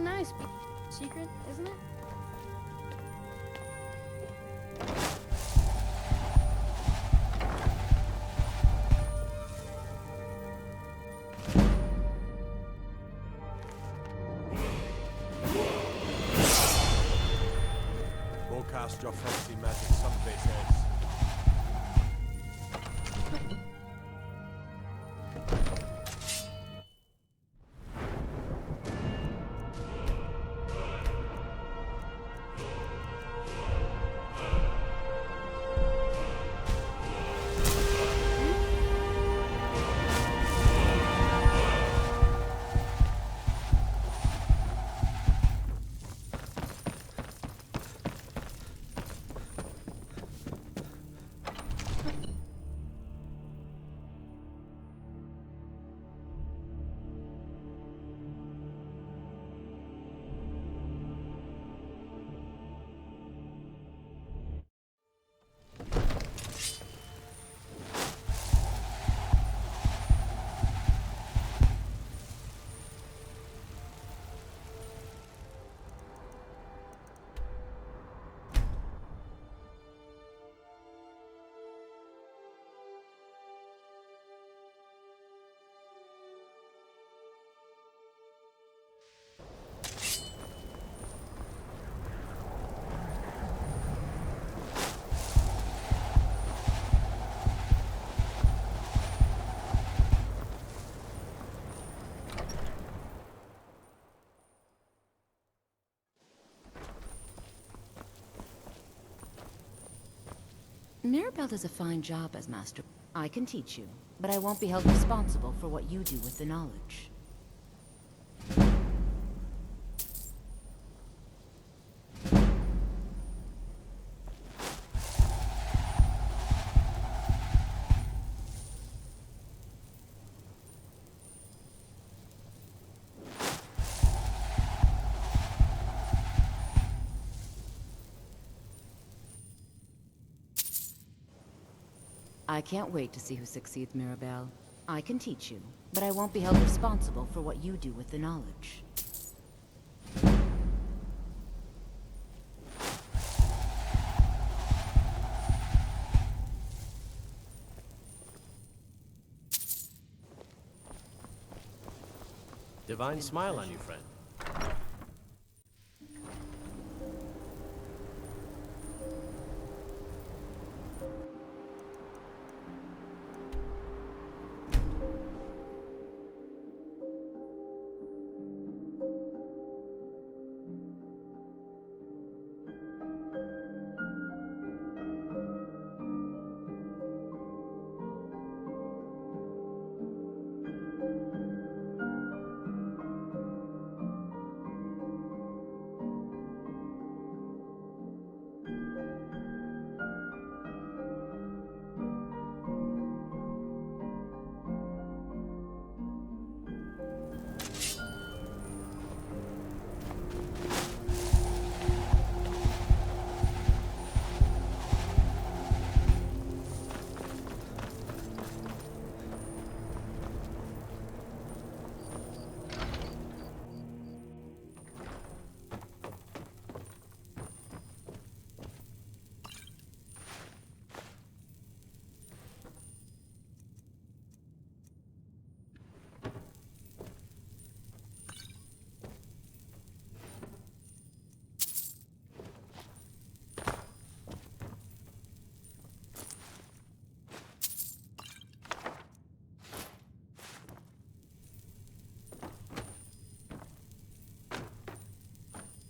nice secret, isn't it? Cast your fancy magic someplace else. Mirabelle does a fine job as master. I can teach you, but I won't be held responsible for what you do with the knowledge. I can't wait to see who succeeds, Mirabelle. I can teach you, but I won't be held responsible for what you do with the knowledge. Divine smile on you, friend.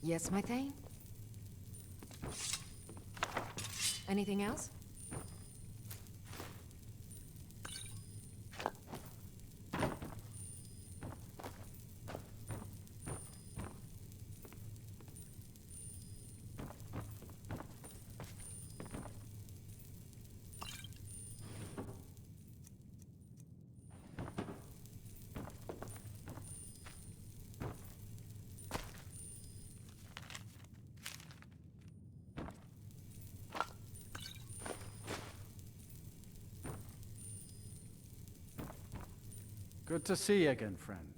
Yes, my Thane? Anything else? Good to see you again, friend.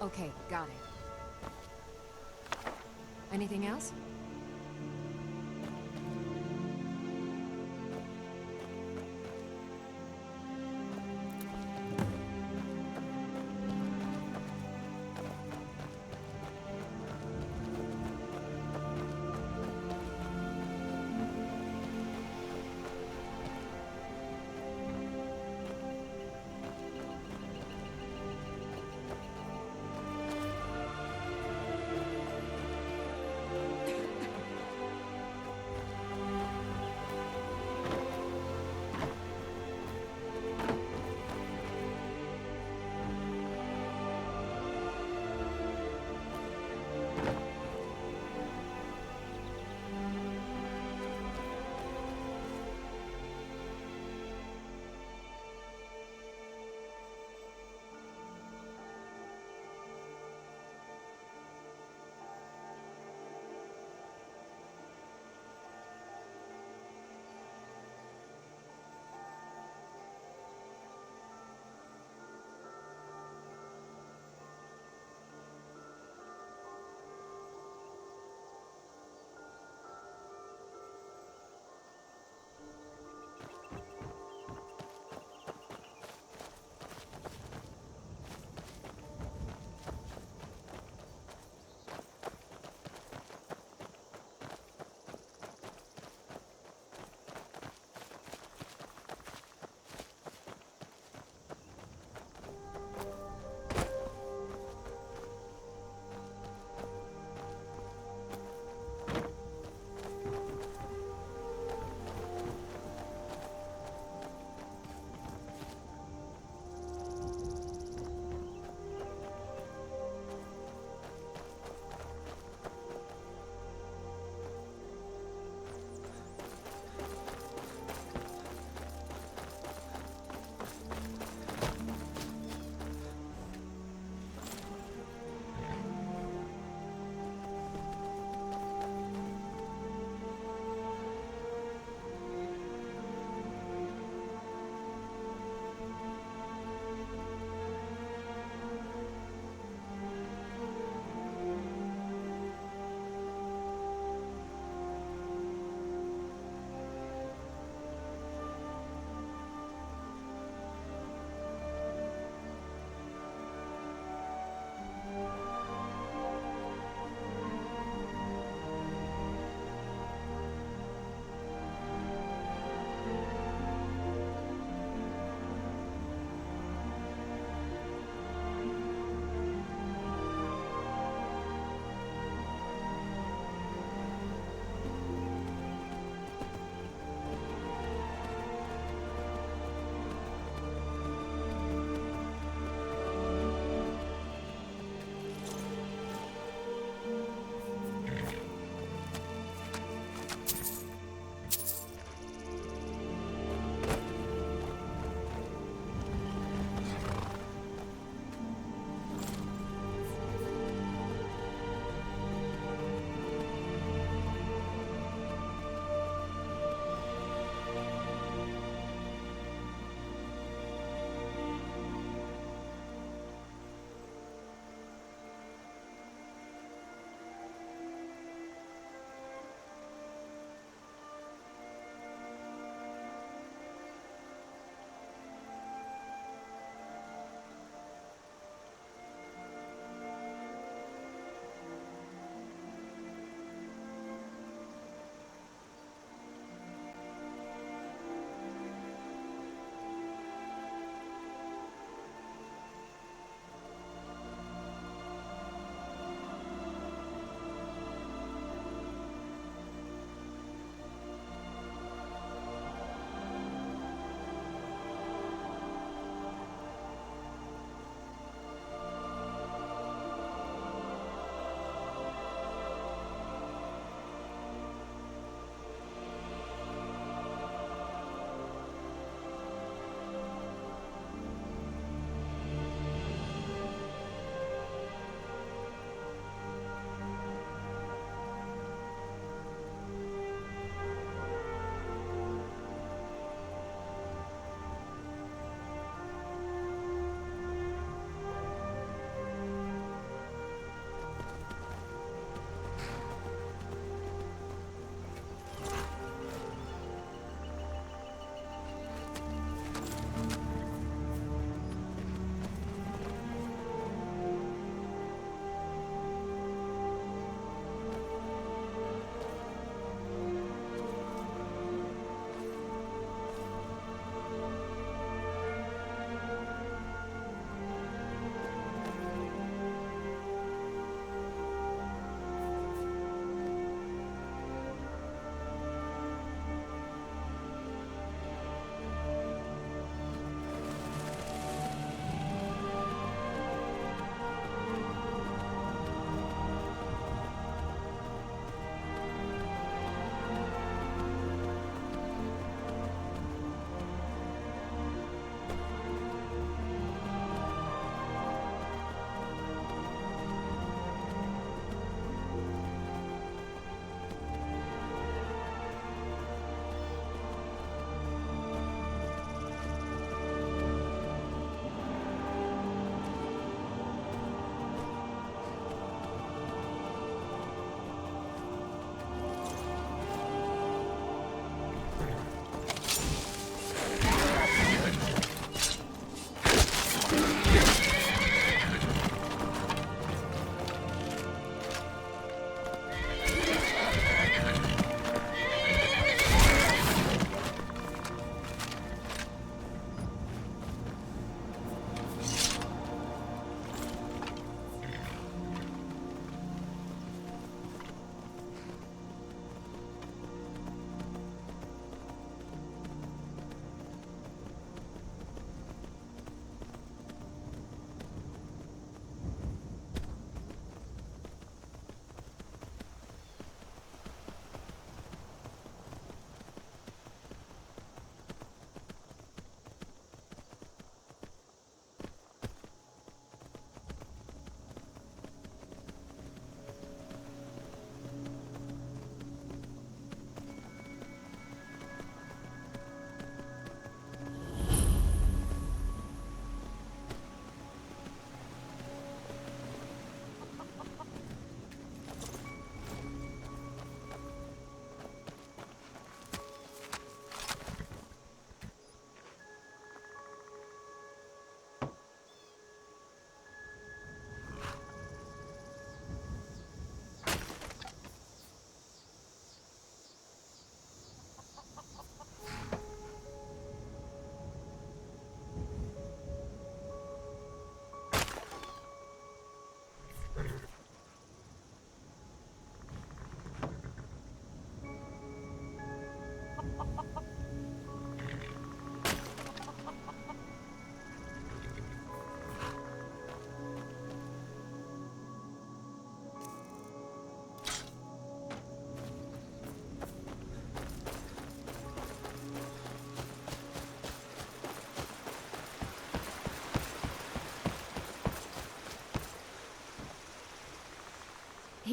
Okay, got it. Anything else?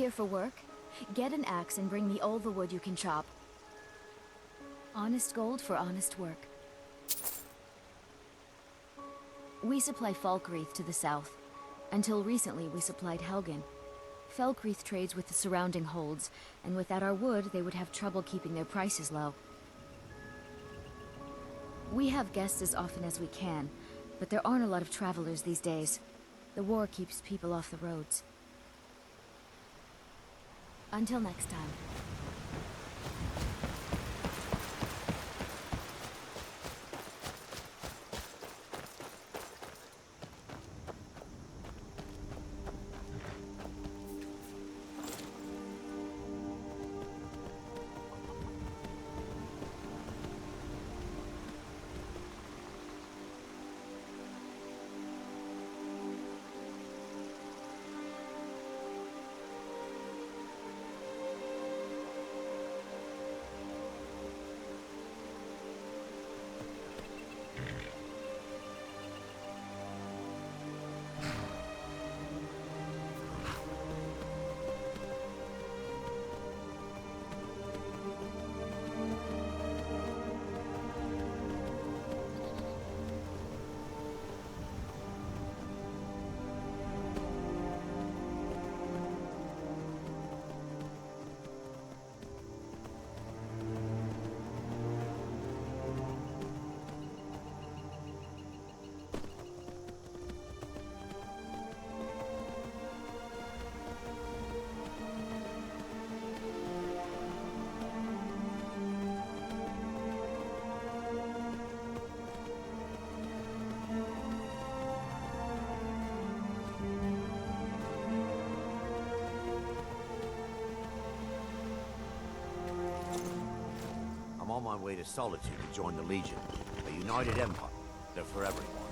here for work? Get an axe and bring me all the wood you can chop. Honest gold for honest work. We supply Falkreath to the south. Until recently, we supplied Helgen. Falkreath trades with the surrounding holds, and without our wood, they would have trouble keeping their prices low. We have guests as often as we can, but there aren't a lot of travelers these days. The war keeps people off the roads. Until next time. On my way to Solitude to join the Legion. A united empire. They're for everyone.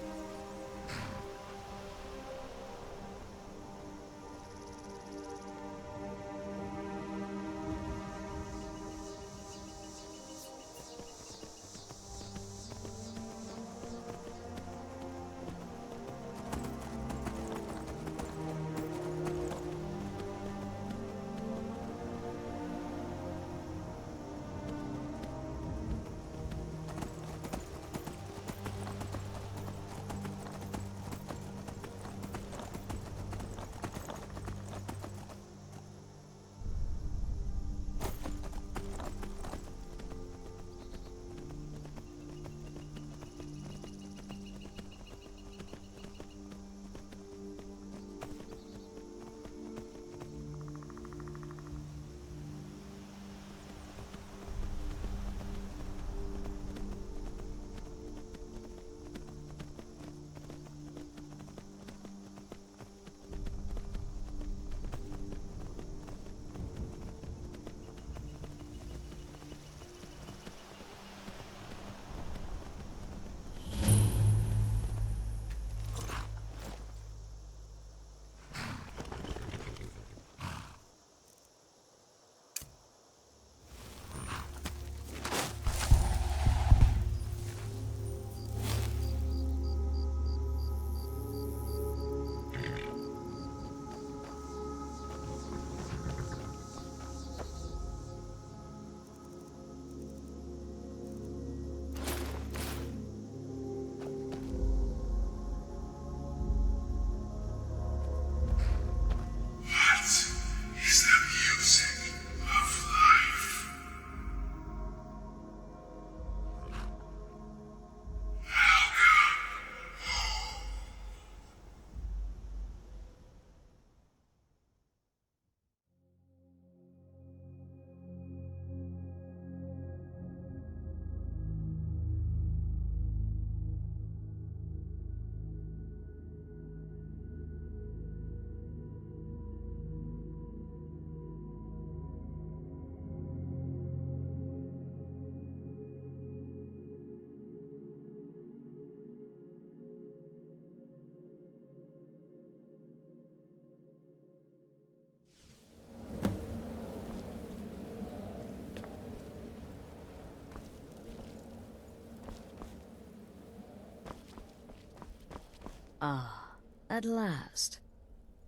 Ah, at last.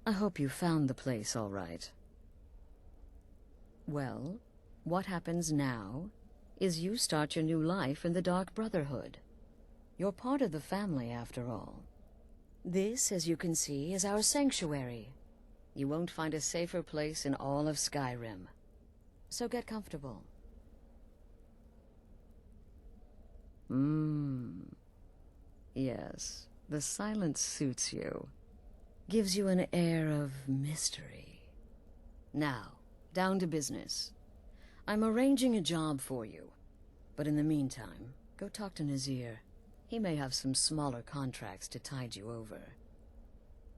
I hope you found the place all right. Well, what happens now is you start your new life in the Dark Brotherhood. You're part of the family, after all. This, as you can see, is our sanctuary. You won't find a safer place in all of Skyrim. So get comfortable. Yes, the silence suits you. Gives you an air of mystery. Now, down to business. I'm arranging a job for you. But in the meantime, go talk to Nazir. He may have some smaller contracts to tide you over.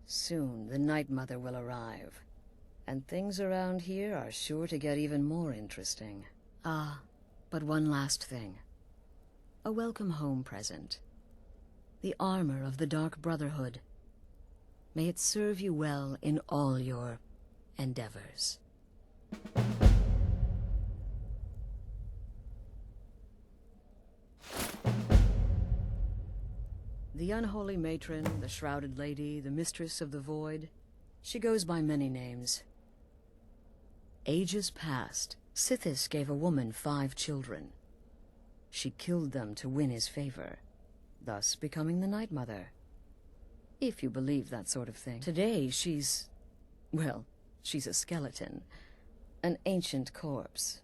Soon, the Night Mother will arrive. And things around here are sure to get even more interesting. Ah, but one last thing. A welcome home present. The armor of the Dark Brotherhood. May it serve you well in all your endeavors. The unholy matron, the shrouded lady, the mistress of the void. She goes by many names. Ages past, Sithis gave a woman 5 children. She killed them to win his favor, thus becoming the Night Mother. If you believe that sort of thing. Today, she's a skeleton. An ancient corpse.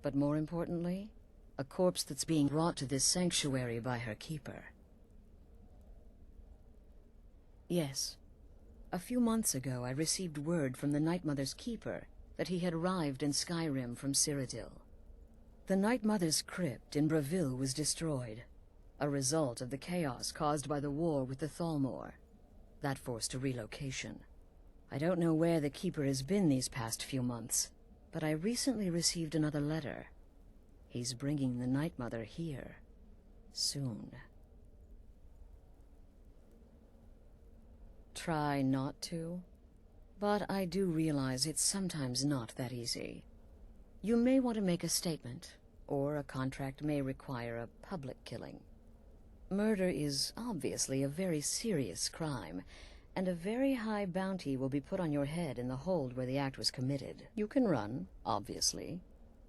But more importantly, a corpse that's being brought to this sanctuary by her keeper. Yes. A few months ago, I received word from the Night Mother's keeper that he had arrived in Skyrim from Cyrodiil. The Night Mother's crypt in Bravil was destroyed, a result of the chaos caused by the war with the Thalmor. That forced a relocation. I don't know where the keeper has been these past few months, but I recently received another letter. He's bringing the Night Mother here. Soon. Try not to, but I do realize it's sometimes not that easy. You may want to make a statement, or a contract may require a public killing. Murder is obviously a very serious crime, and a very high bounty will be put on your head in the hold where the act was committed. You can run, obviously,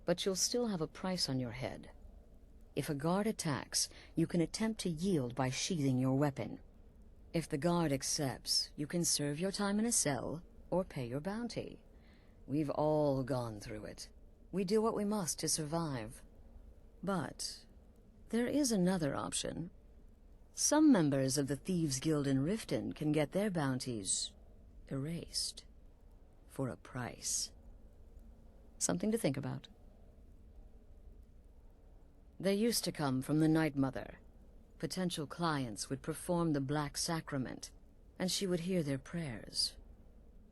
but you'll still have a price on your head. If a guard attacks, you can attempt to yield by sheathing your weapon. If the guard accepts, you can serve your time in a cell, or pay your bounty. We've all gone through it. We do what we must to survive. But there is another option. Some members of the Thieves' Guild in Riften can get their bounties erased. For a price. Something to think about. They used to come from the Night Mother. Potential clients would perform the Black Sacrament, and she would hear their prayers.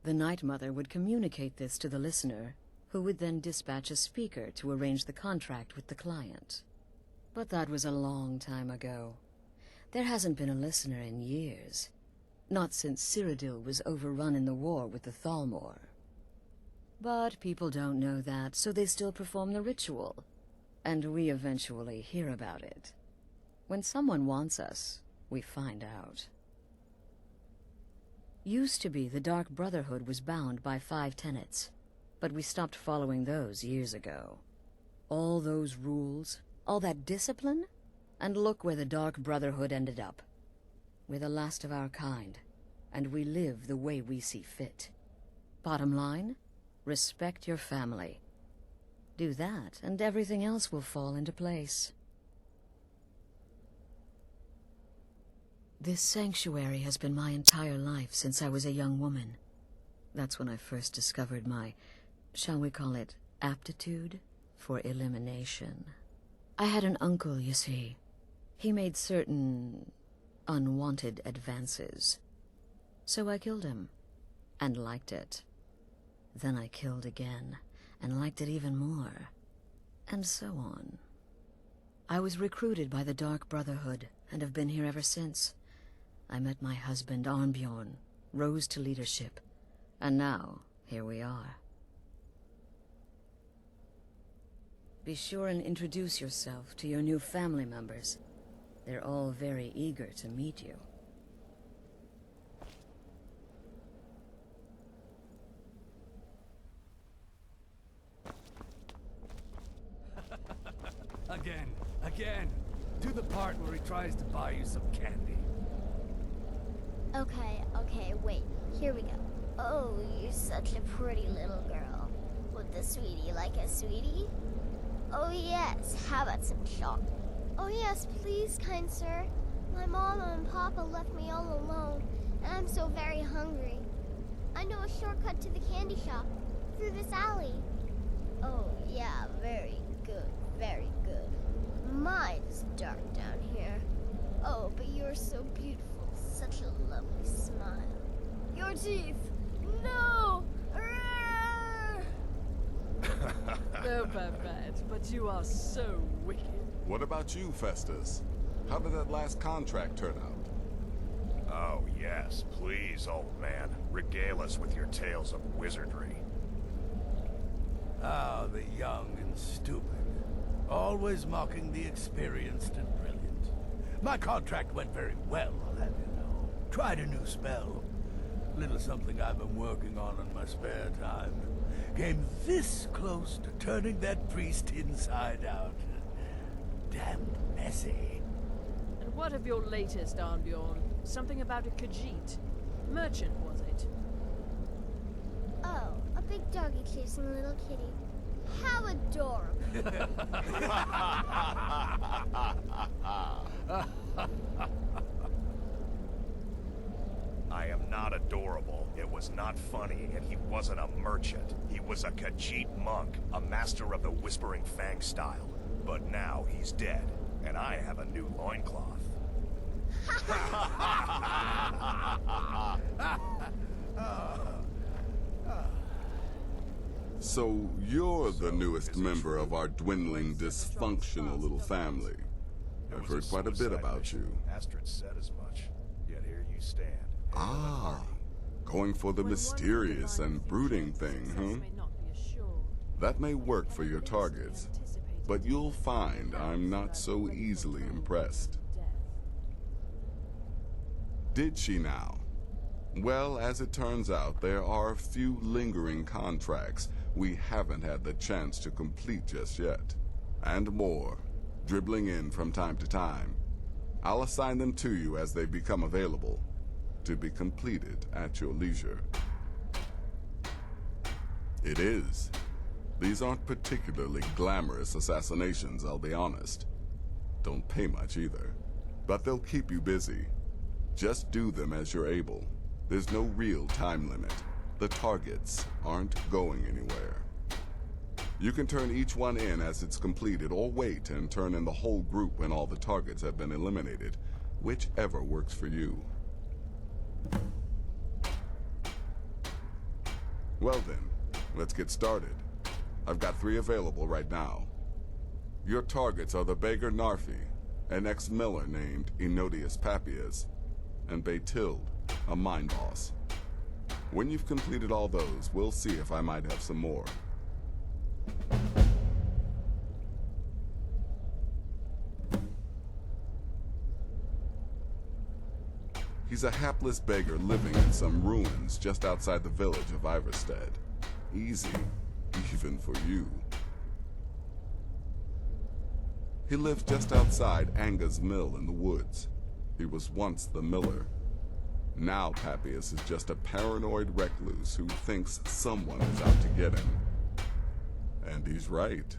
The Night Mother would communicate this to the listener, who would then dispatch a speaker to arrange the contract with the client. But that was a long time ago. There hasn't been a listener in years. Not since Cyrodiil was overrun in the war with the Thalmor. But people don't know that, so they still perform the ritual. And we eventually hear about it. When someone wants us, we find out. Used to be the Dark Brotherhood was bound by 5 tenets, but we stopped following those years ago. All those rules, all that discipline, and look where the Dark Brotherhood ended up. We're the last of our kind, and we live the way we see fit. Bottom line, respect your family. Do that, and everything else will fall into place. This sanctuary has been my entire life since I was a young woman. That's when I first discovered my, shall we call it, aptitude for elimination. I had an uncle, you see. He made certain unwanted advances. So I killed him, and liked it. Then I killed again, and liked it even more, and so on. I was recruited by the Dark Brotherhood, and have been here ever since. I met my husband, Arnbjorn, rose to leadership, and now, here we are. Be sure and introduce yourself to your new family members. They're all very eager to meet you. Again. To the part where he tries to buy you some candy. Okay, wait. Here we go. Oh, you're such a pretty little girl. Would the sweetie like a sweetie? Oh yes, how about some chocolate? Oh yes, please, kind sir. My mama and papa left me all alone, and I'm so very hungry. I know a shortcut to the candy shop, through this alley. Oh yeah, very good, very good. My, it's dark down here. Oh, but you're so beautiful, such a lovely smile. Your teeth! No! Oh, Babette, but you are so wicked. What about you, Festus? How did that last contract turn out? Oh, yes. Please, old man. Regale us with your tales of wizardry. Ah, the young and stupid. Always mocking the experienced and brilliant. My contract went very well, I'll have you know. Tried a new spell. Little something I've been working on in my spare time. Came this close to turning that priest inside out. Damn messy. And what of your latest, Arnbjorn? Something about a Khajiit. Merchant, was it? Oh, a big doggy chasing a little kitty. How adorable. I am not adorable. It was not funny, and he wasn't a merchant. He was a Khajiit monk, a master of the Whispering Fang style. But now he's dead, and I have a new loincloth. So you're the newest member of our dwindling, dysfunctional little family. I've heard quite a bit about you. Astrid said as much. Yet here you stand. Ah, going for the mysterious and brooding thing, huh? That may work for your targets, but you'll find I'm not so easily impressed. Did she now? Well, as it turns out, there are a few lingering contracts we haven't had the chance to complete just yet. And more, dribbling in from time to time. I'll assign them to you as they become available, to be completed at your leisure. It is. These aren't particularly glamorous assassinations, I'll be honest. Don't pay much either. But they'll keep you busy. Just do them as you're able. There's no real time limit. The targets aren't going anywhere. You can turn each one in as it's completed, or wait and turn in the whole group when all the targets have been eliminated. Whichever works for you. Well then, let's get started. I've got 3 available right now. Your targets are the beggar Narfi, an ex-miller named Enodius Papias, and Baytild, a mine boss. When you've completed all those, we'll see if I might have some more. He's a hapless beggar living in some ruins just outside the village of Iverstead. Easy, even for you. He lives just outside Anga's mill in the woods. He was once the miller. Now Papias is just a paranoid recluse who thinks someone is out to get him. And he's right.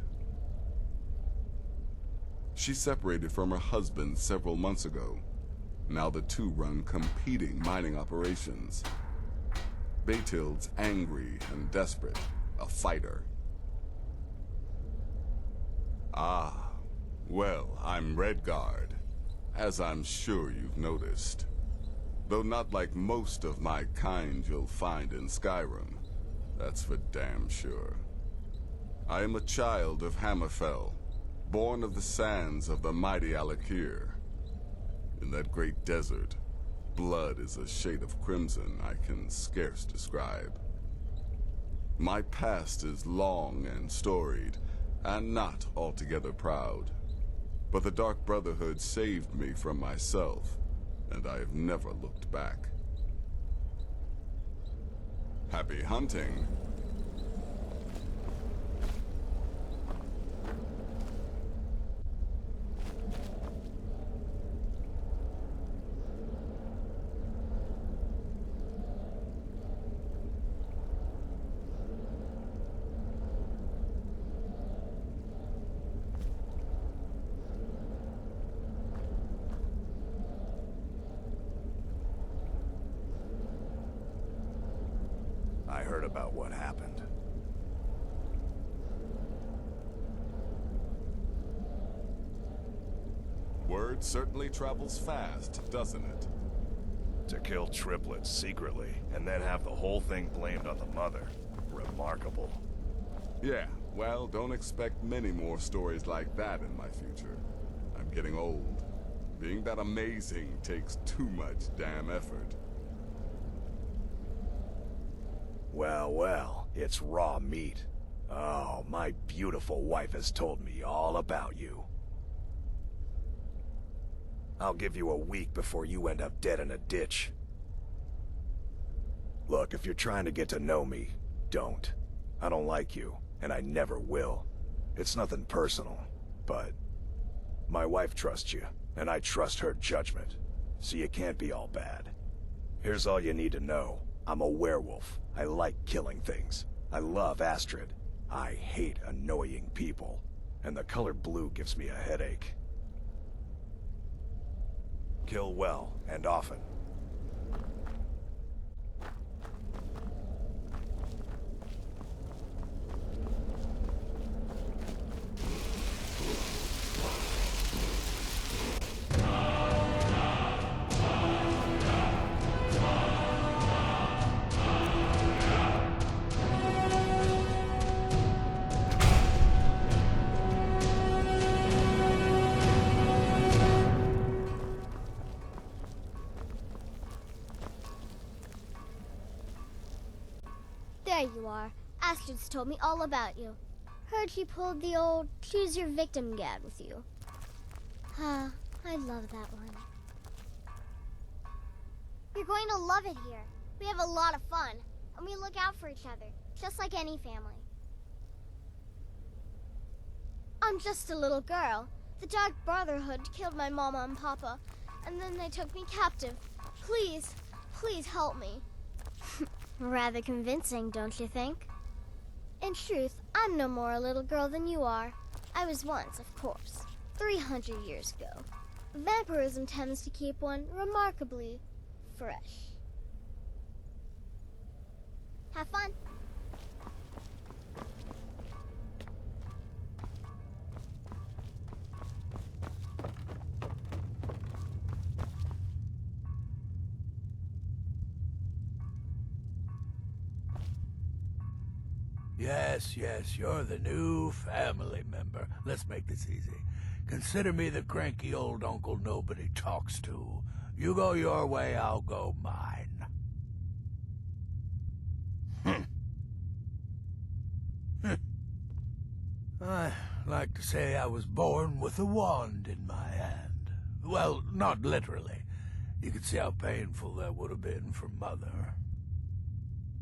She separated from her husband several months ago. Now the two run competing mining operations. Baytild's angry and desperate, a fighter. Ah, well, I'm Redguard, as I'm sure you've noticed. Though not like most of my kind you'll find in Skyrim, that's for damn sure. I am a child of Hammerfell, born of the sands of the mighty Alakir. In that great desert, blood is a shade of crimson I can scarce describe. My past is long and storied, and not altogether proud. But the Dark Brotherhood saved me from myself, and I have never looked back. Happy hunting. about what happened. Word certainly travels fast, doesn't it? To kill triplets secretly, and then have the whole thing blamed on the mother. Remarkable. Yeah, well, don't expect many more stories like that in my future. I'm getting old. Being that amazing takes too much damn effort. Well, well, it's raw meat. Oh, my beautiful wife has told me all about you. I'll give you a week before you end up dead in a ditch. Look, if you're trying to get to know me, don't. I don't like you, and I never will. It's nothing personal, but my wife trusts you, and I trust her judgment, so you can't be all bad. Here's all you need to know. I'm a werewolf. I like killing things. I love Astrid. I hate annoying people, and the color blue gives me a headache. Kill well, and often. There you are. Astrid's told me all about you. Heard you pulled the old choose your victim gad with you. Ah, I love that one. You're going to love it here. We have a lot of fun, and we look out for each other, just like any family. I'm just a little girl. The Dark Brotherhood killed my mama and papa, and then they took me captive. Please, please help me. Rather convincing, don't you think? In truth, I'm no more a little girl than you are. I was once, of course, 300 years ago. Vampirism tends to keep one remarkably fresh. Have fun. Yes, you're the new family member. Let's make this easy. Consider me the cranky old uncle nobody talks to. You go your way, I'll go mine. I like to say I was born with a wand in my hand. Well, not literally. You can see how painful that would have been for Mother.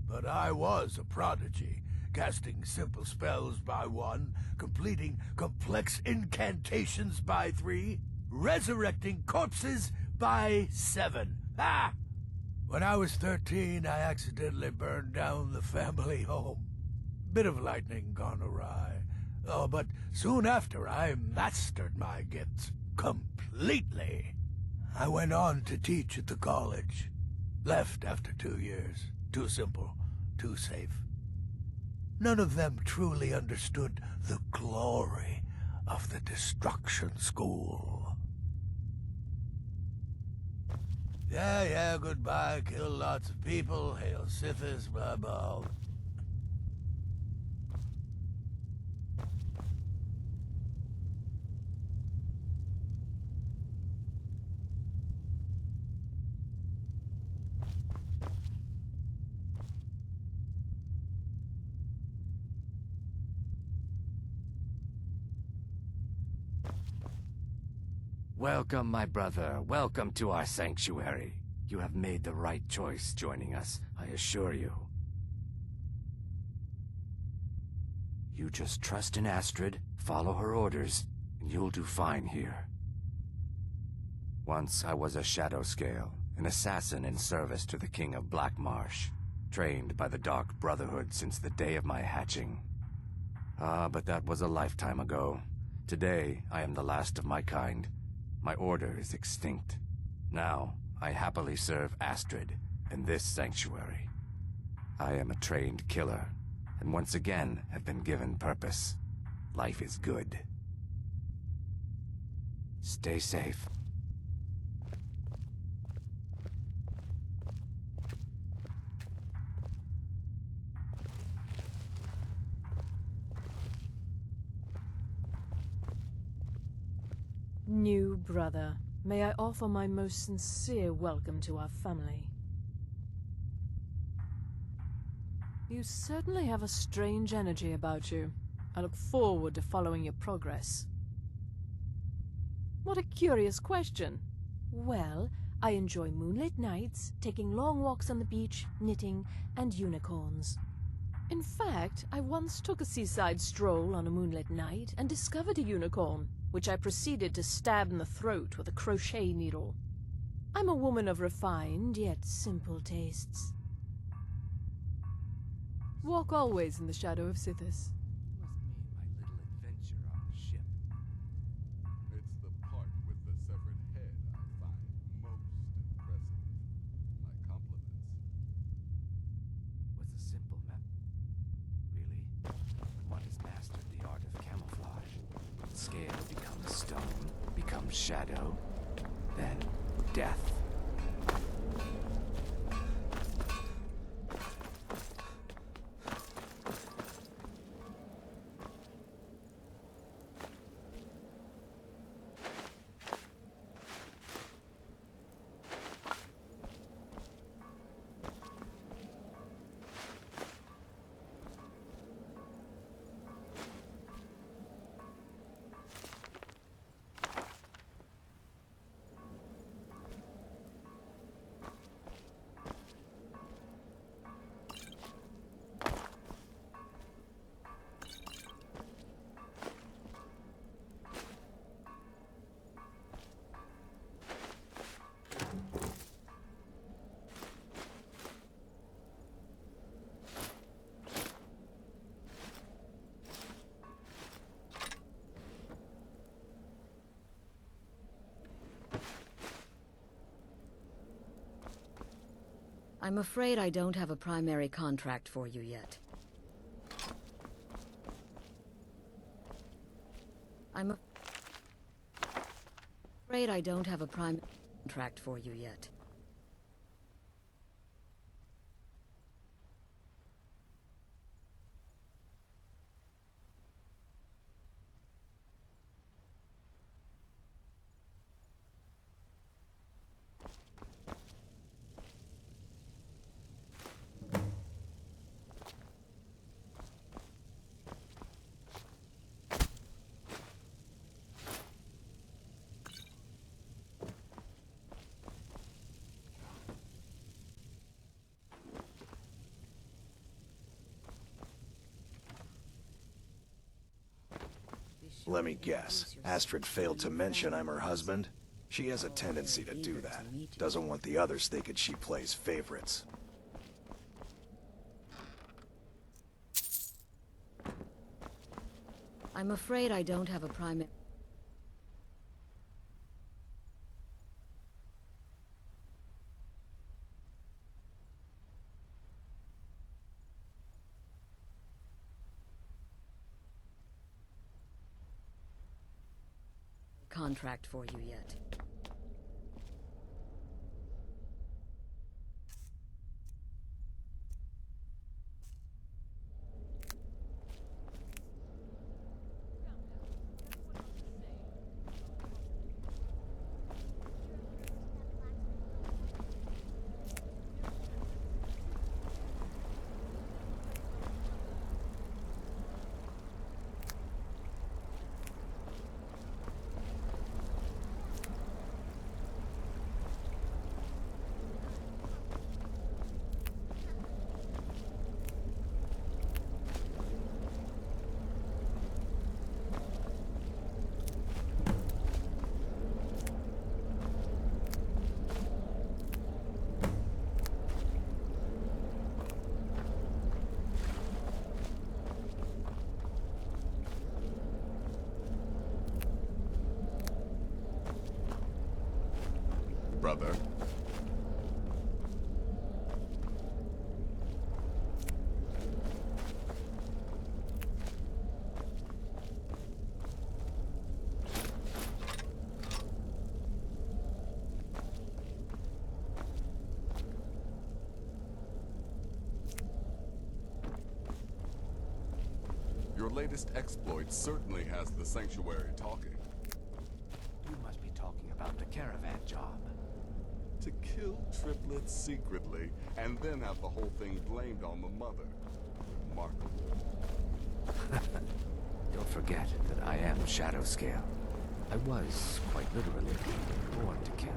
But I was a prodigy, casting simple spells by 1, completing complex incantations by 3, resurrecting corpses by 7. Ah! When I was 13, I accidentally burned down the family home. Bit of lightning gone awry. Oh, but soon after, I mastered my gifts completely. I went on to teach at the college. Left after 2 years. Too simple, too safe. None of them truly understood the glory of the Destruction School. Yeah, goodbye, kill lots of people, hail Sithis, blah, blah. Welcome, my brother. Welcome to our sanctuary. You have made the right choice joining us, I assure you. You just trust in Astrid, follow her orders, and you'll do fine here. Once I was a Shadow Scale, an assassin in service to the King of Blackmarsh, trained by the Dark Brotherhood since the day of my hatching. But that was a lifetime ago. Today, I am the last of my kind. My order is extinct. Now, I happily serve Astrid in this sanctuary. I am a trained killer, and once again have been given purpose. Life is good. Stay safe. New brother, may I offer my most sincere welcome to our family. You certainly have a strange energy about you. I look forward to following your progress. What a curious question. Well, I enjoy moonlit nights, taking long walks on the beach, knitting, and unicorns. In fact, I once took a seaside stroll on a moonlit night and discovered a unicorn, which I proceeded to stab in the throat with a crochet needle. I'm a woman of refined yet simple tastes. Walk always in the shadow of Sithis. Must mean my little adventure on the ship. It's the part with the severed head I find most impressive. My compliments. Was a simple really? When one has mastered the art of camouflage, scale becomes stone, becomes shadow, then death. I'm afraid I don't have a primary contract for you yet. I'm afraid I don't have a primary contract for you yet. Let me guess. Astrid failed to mention I'm her husband? She has a tendency to do that. Doesn't want the others thinking she plays favorites. I'm afraid I don't have a primary... contract for you yet. Brother. Your latest exploit certainly has the Sanctuary talking. You must be talking about the caravan job. To kill triplets secretly, and then have the whole thing blamed on the mother. Remarkable. Don't forget that I am Shadowscale. I was, quite literally, born to kill.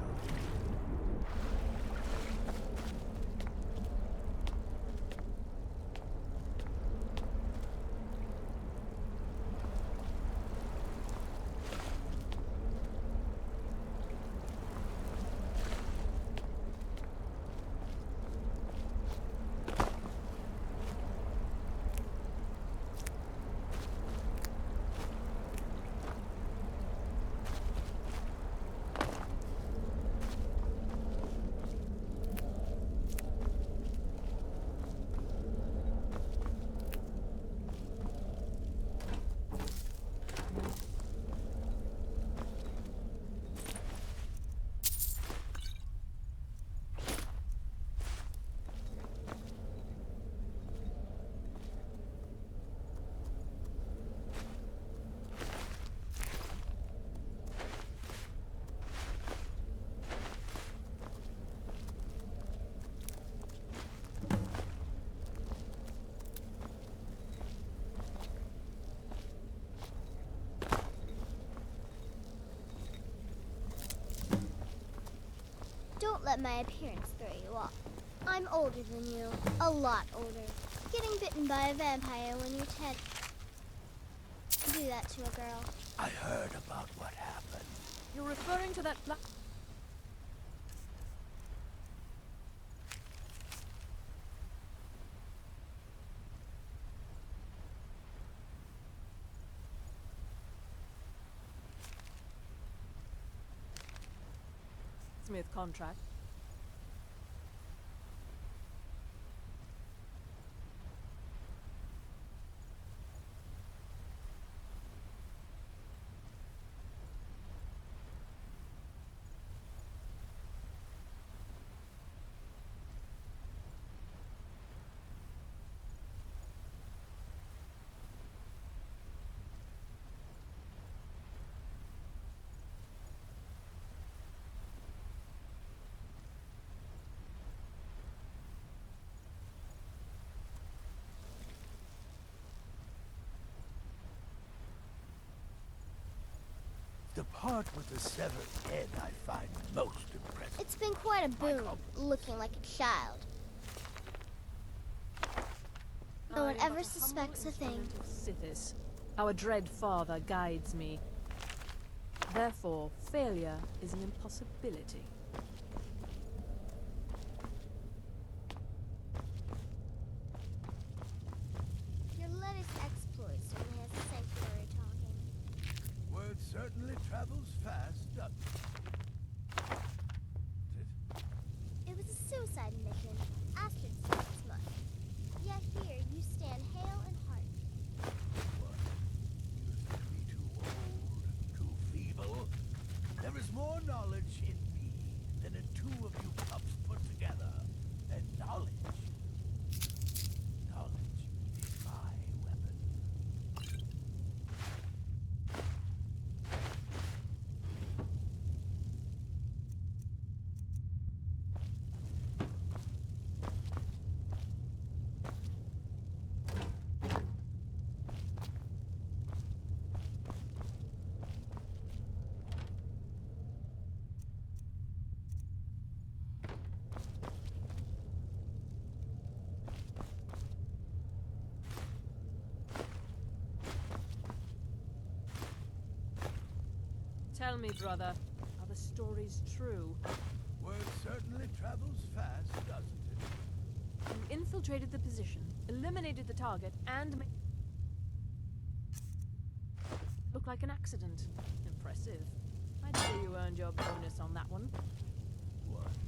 Don't let my appearance throw you off. I'm older than you. A lot older. Getting bitten by a vampire when you're 10. Do that to a girl. I heard about what happened. You're referring to that black... Smith contract. The part with the severed head I find most impressive. It's been quite a boon, looking like a child. No one ever suspects a thing. Sithis. Our dread father guides me. Therefore, failure is an impossibility. Your latest exploit certainly has a sanctuary talking. Word certainly travels fast, doesn't it? It was a suicide mission. Astrid said as much. Yet here you stand hale and hearty. What? You think me too old, too feeble? There is more knowledge in me than the two of you pups put together. And knowledge is my weapon. Tell me, brother, are the stories true? Word certainly travels fast, doesn't it? You infiltrated the position, eliminated the target, and look like an accident. Impressive. I'd say you earned your bonus on that one. What?